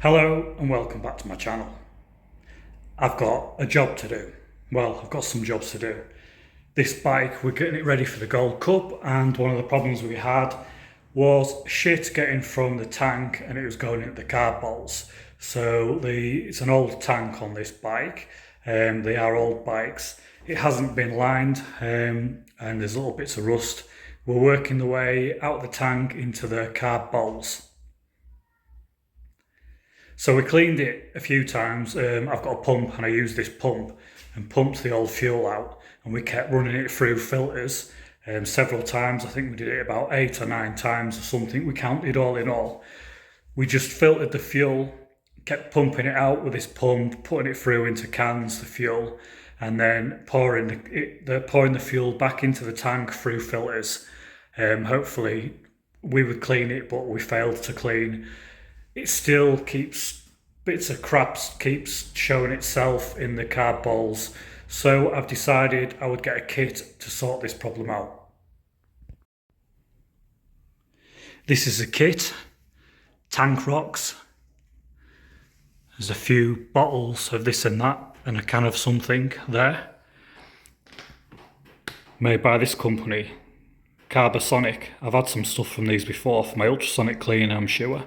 Hello and welcome back to my channel. I've got a job to do. Well, I've got some jobs to do. This bike, we're getting it ready for the Gold Cup, and one of the problems we had was shit getting from the tank and it was going into the carb bolts. So it's an old tank on this bike. They are old bikes. It hasn't been lined and there's little bits of rust. We're working the way out of the tank into the carb bolts. So we cleaned it a few times. I've got a pump and I used this pump and pumped the old fuel out, and we kept running it through filters several times. I think we did it about 8 or 9 times or something. We counted all in all. We just filtered the fuel, kept pumping it out with this pump, putting it through into cans, the fuel, and then pouring the fuel back into the tank through filters. Hopefully we would clean it, but we failed to clean. It still keeps, bits of crap keeps showing itself in the carb bowls. So I've decided I would get a kit to sort this problem out. This is a kit, Tankroxx. There's a few bottles of this and that and a can of something there. Made by this company, Scarborough. I've had some stuff from these before for my ultrasonic cleaner, I'm sure.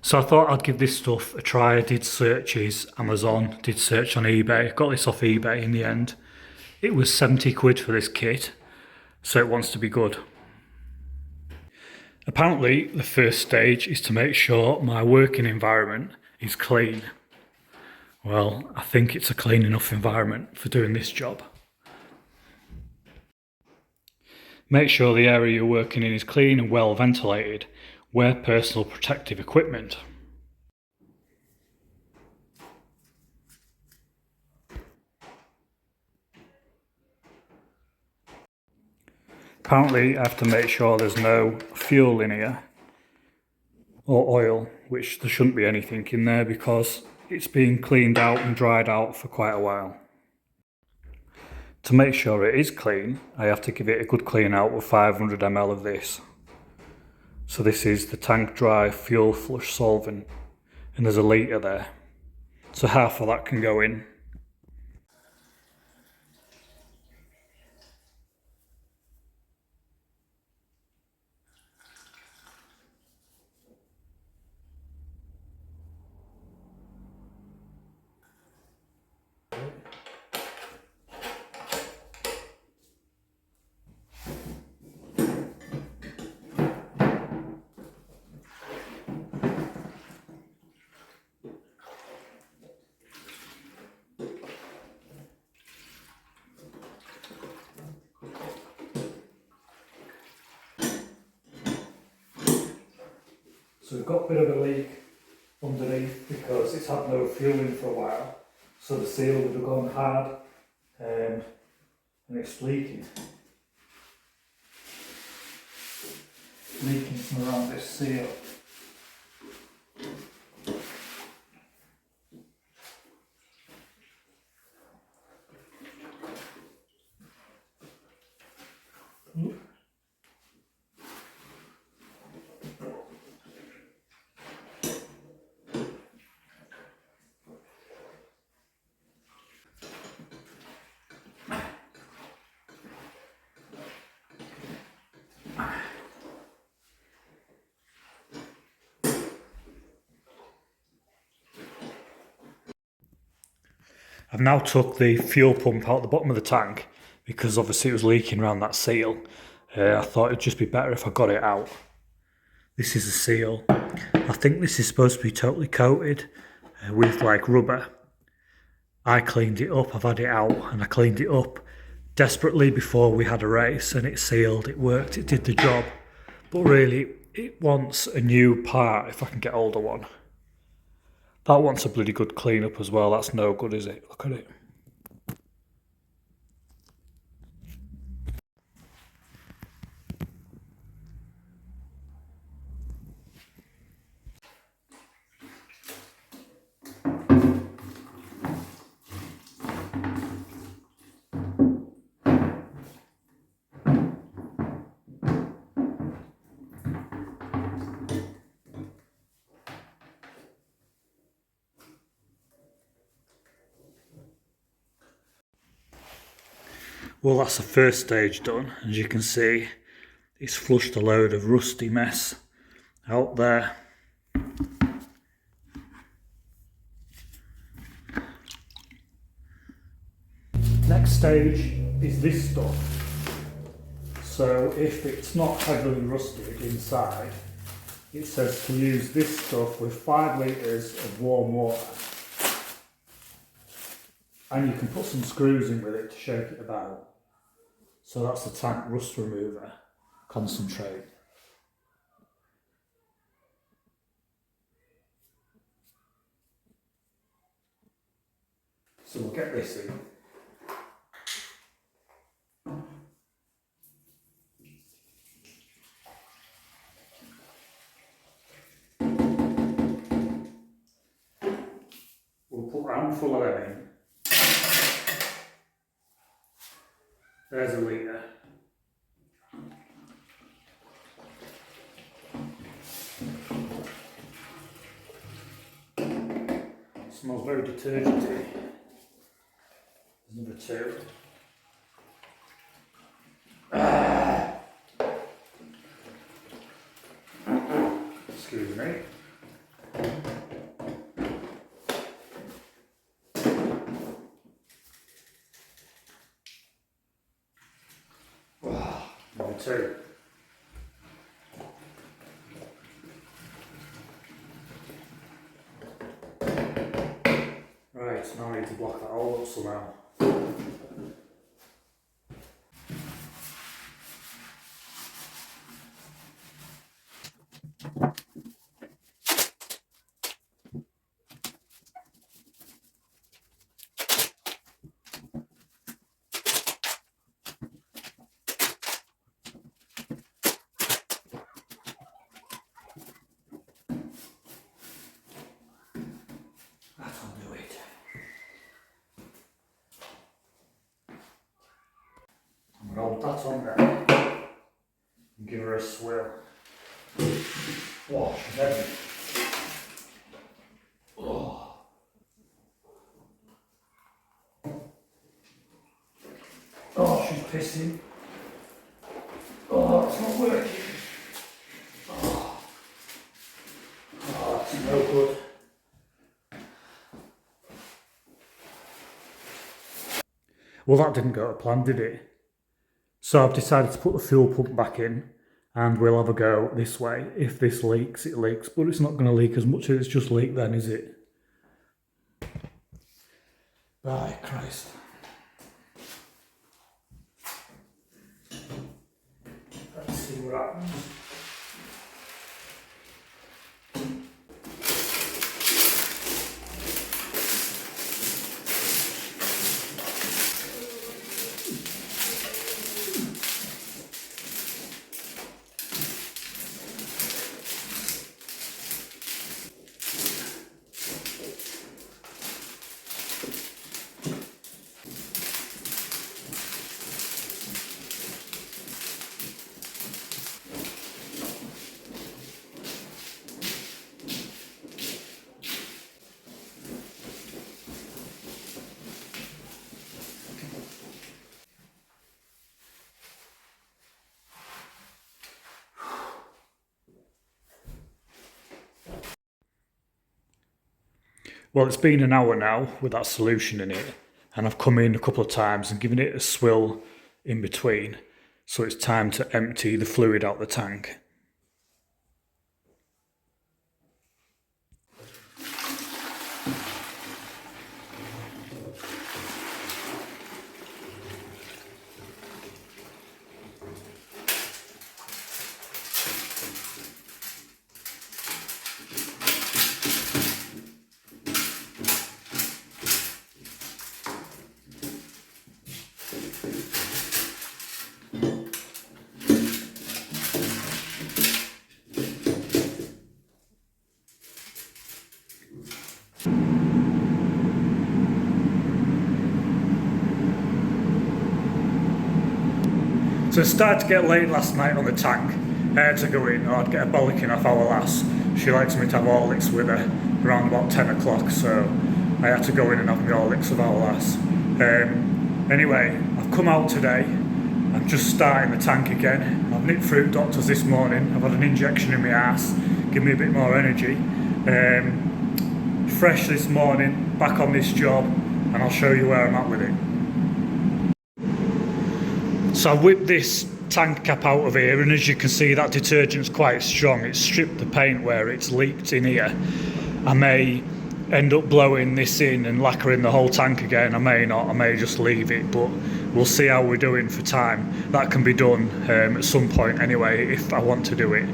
So I thought I'd give this stuff a try. I did searches, Amazon, did search on eBay. Got this off eBay in the end. It was 70 quid for this kit, so it wants to be good. Apparently, the first stage is to make sure my working environment is clean. Well, I think it's a clean enough environment for doing this job. Make sure the area you're working in is clean and well ventilated. Wear personal protective equipment. Apparently I have to make sure there's no fuel in here or oil, which there shouldn't be anything in there because it's been cleaned out and dried out for quite a while. To make sure it is clean, I have to give it a good clean out with 500 ml of this. So this is the tank dry fuel flush solvent, and there's a litre there. So half of that can go in. So we've got a bit of a leak underneath because it's had no fuel in for a while. So the seal would have gone hard and it's leaking. Leaking from around this seal. I've now took the fuel pump out the bottom of the tank because obviously it was leaking around that seal. I thought it'd just be better if I got it out. This is a seal. I think this is supposed to be totally coated with like rubber. I cleaned it up, I've had it out and I cleaned it up desperately before we had a race, and it sealed, it worked, it did the job. But really, it wants a new part if I can get hold of one. That wants a bloody good clean up as well. That's no good, is it? Look at it. Well, that's the first stage done. As you can see, it's flushed a load of rusty mess out there. Next stage is this stuff. So if it's not heavily rusted inside, it says to use this stuff with 5 litres of warm water. And you can put some screws in with it to shake it about. So that's the tank rust remover concentrate. So we'll get this in. We'll put a handful of them in. There's a litre. Smells very detergenty. There's another 2. Excuse me. Number 2. Right, now I need to block that all up somehow. Roll that on there and give her a swirl. Wow, she's heavy. Oh. Oh, she's pissing. Oh, it's not working. Oh, oh, that's no good. Well, that didn't go to plan, did it? So I've decided to put the fuel pump back in and we'll have a go this way. If this leaks, it leaks, but it's not going to leak as much as it's just leaked then, is it? Right, Christ. Let's see what happens. Well, it's been an hour now with that solution in it, and I've come in a couple of times and given it a swill in between, so it's time to empty the fluid out the tank. So it started to get late last night on the tank. I had to go in, or I'd get a bollocking off our lass. She likes me to have Horlicks with her around about 10 o'clock, so I had to go in and have my Horlicks with our lass. Anyway, I've come out today. I'm just starting the tank again. I've nipped through doctors this morning. I've had an injection in my arse, give me a bit more energy. Fresh this morning, back on this job, and I'll show you where I'm at with it. So I whipped this tank cap out of here, and as you can see, that detergent's quite strong. It's stripped the paint where it's leaked in here. I may end up blowing this in and lacquering the whole tank again. I may not, I may just leave it, but we'll see how we're doing for time. That can be done at some point anyway, if I want to do it.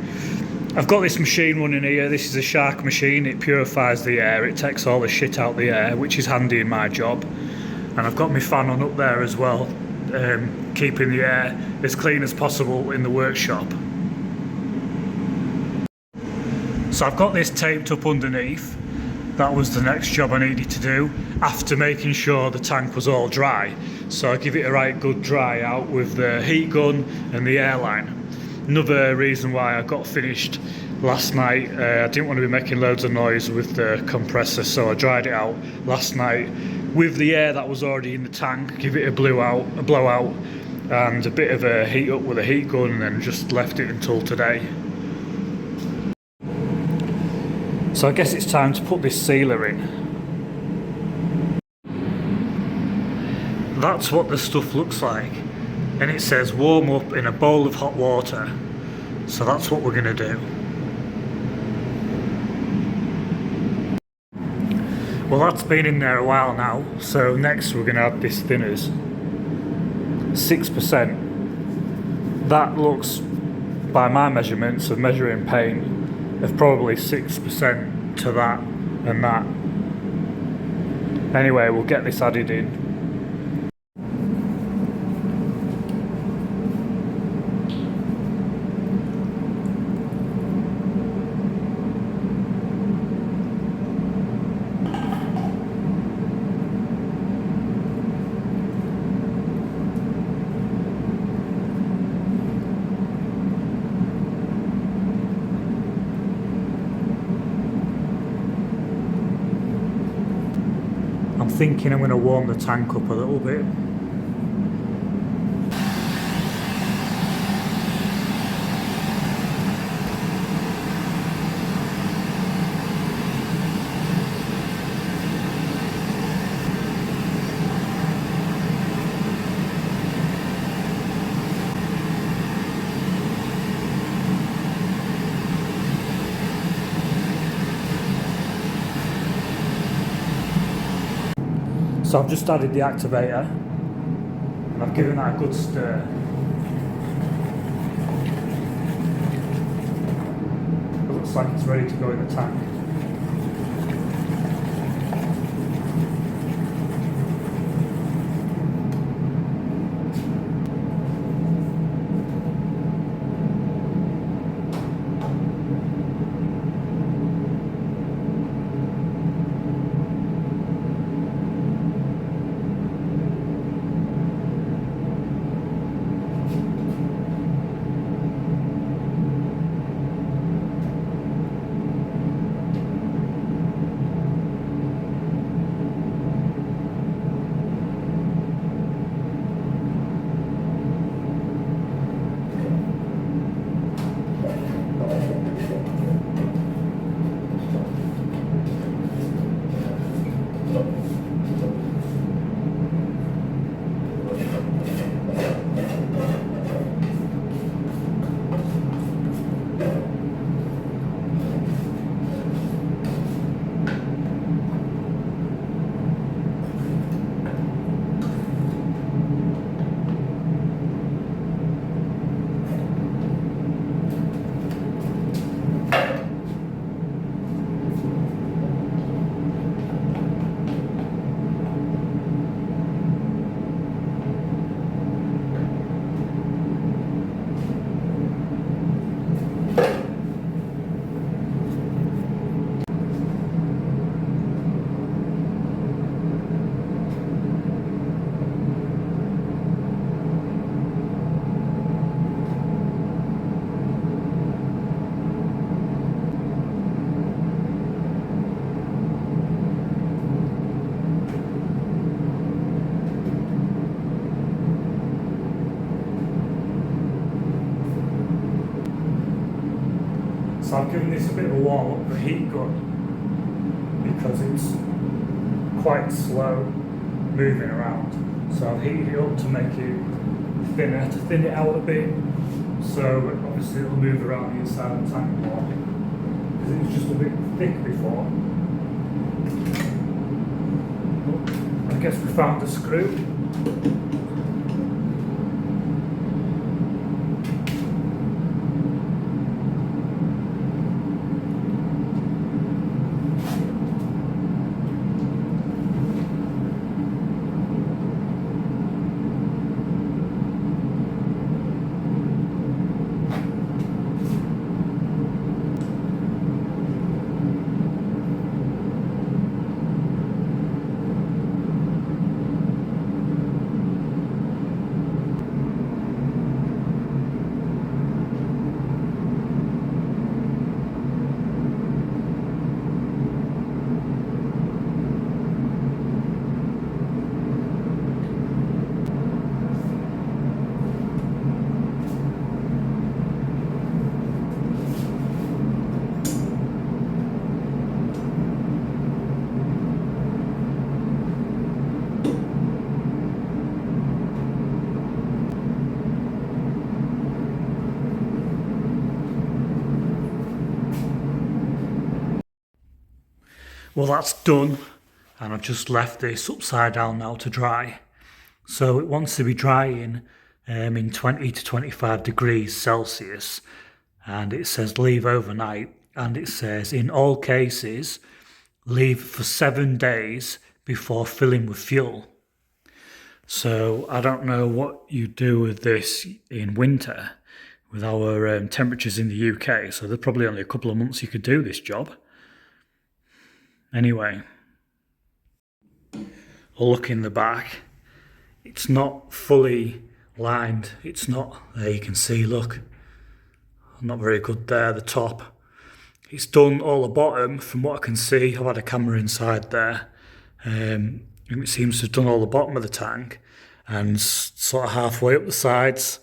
I've got this machine running here. This is a shark machine. It purifies the air, it takes all the shit out the air, which is handy in my job. And I've got my fan on up there as well, keeping the air as clean as possible in the workshop. So I've got this taped up underneath. That was the next job I needed to do, after making sure the tank was all dry. So I give it a right good dry out with the heat gun and the airline. Another reason why I got finished last night, I didn't want to be making loads of noise with the compressor, so I dried it out last night with the air that was already in the tank, give it a blowout and a bit of a heat up with a heat gun, and then just left it until today. So I guess it's time to put this sealer in. That's what the stuff looks like, and it says warm up in a bowl of hot water. So that's what we're going to do. Well, that's been in there a while now, so next we're going to add this thinners. 6%. That looks, by my measurements of measuring paint, of probably 6% to that and that. Anyway, we'll get this added in. I'm thinking I'm going to warm the tank up a little bit. So I've just added the activator and I've given that a good stir. It looks like it's ready to go in the tank. this a bit of a warm up the heat gun because it's quite slow moving around. So I've heated it up to make it thinner, to thin it out a bit, so obviously it'll move around the inside of the tank more, because it was just a bit thick before. I guess we found a screw. Well, that's done, and I've just left this upside down now to dry. So it wants to be drying in 20 to 25 degrees Celsius, and it says leave overnight, and it says in all cases leave for 7 days before filling with fuel. So I don't know what you do with this in winter with our temperatures in the UK, so there's probably only a couple of months you could do this job. Anyway, I'll look in the back. It's not fully lined. It's not, there you can see, look. Not very good there, the top. It's done all the bottom from what I can see. I've had a camera inside there. And it seems to have done all the bottom of the tank and sort of halfway up the sides,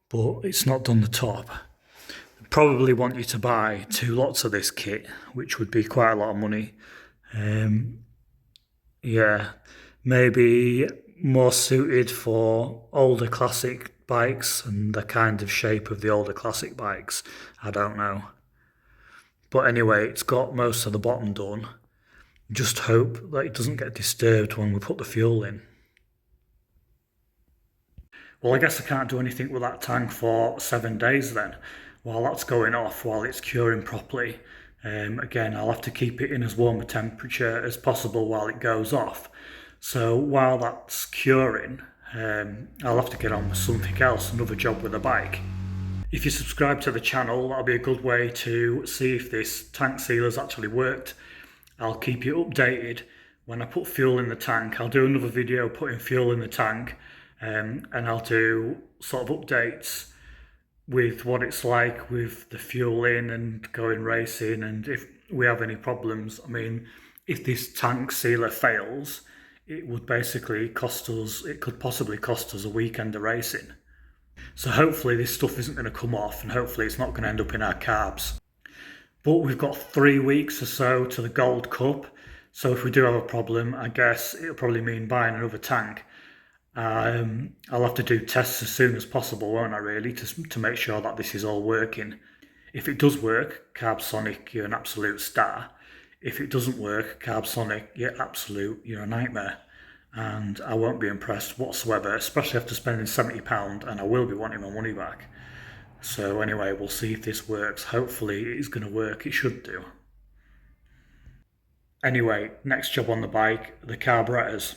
but it's not done the top. Probably want you to buy 2 lots of this kit, which would be quite a lot of money. Yeah, maybe more suited for older classic bikes and the kind of shape of the older classic bikes. I don't know. But anyway, it's got most of the bottom done. Just hope that it doesn't get disturbed when we put the fuel in. Well, I guess I can't do anything with that tank for 7 days then. While that's going off, while it's curing properly. Again, I'll have to keep it in as warm a temperature as possible while it goes off. So while that's curing, I'll have to get on with something else, another job with the bike. If you subscribe to the channel, that'll be a good way to see if this tank sealer's actually worked. I'll keep you updated when I put fuel in the tank. I'll do another video putting fuel in the tank, and I'll do sort of updates with what it's like with the fuel in and going racing, and if we have any problems. I mean, if this tank sealer fails, it would basically cost us, it could possibly cost us a weekend of racing. So hopefully this stuff isn't going to come off, and hopefully it's not going to end up in our carbs. But we've got 3 weeks or so to the Gold Cup, so if we do have a problem, I guess it'll probably mean buying another tank. I'll have to do tests as soon as possible, won't I, really, to make sure that this is all working. If it does work, Carbsonic, you're an absolute star. If it doesn't work, Carbsonic, you're a nightmare. And I won't be impressed whatsoever, especially after spending £70, and I will be wanting my money back. So anyway, we'll see if this works. Hopefully it's going to work, it should do. Anyway, next job on the bike, the carburetors.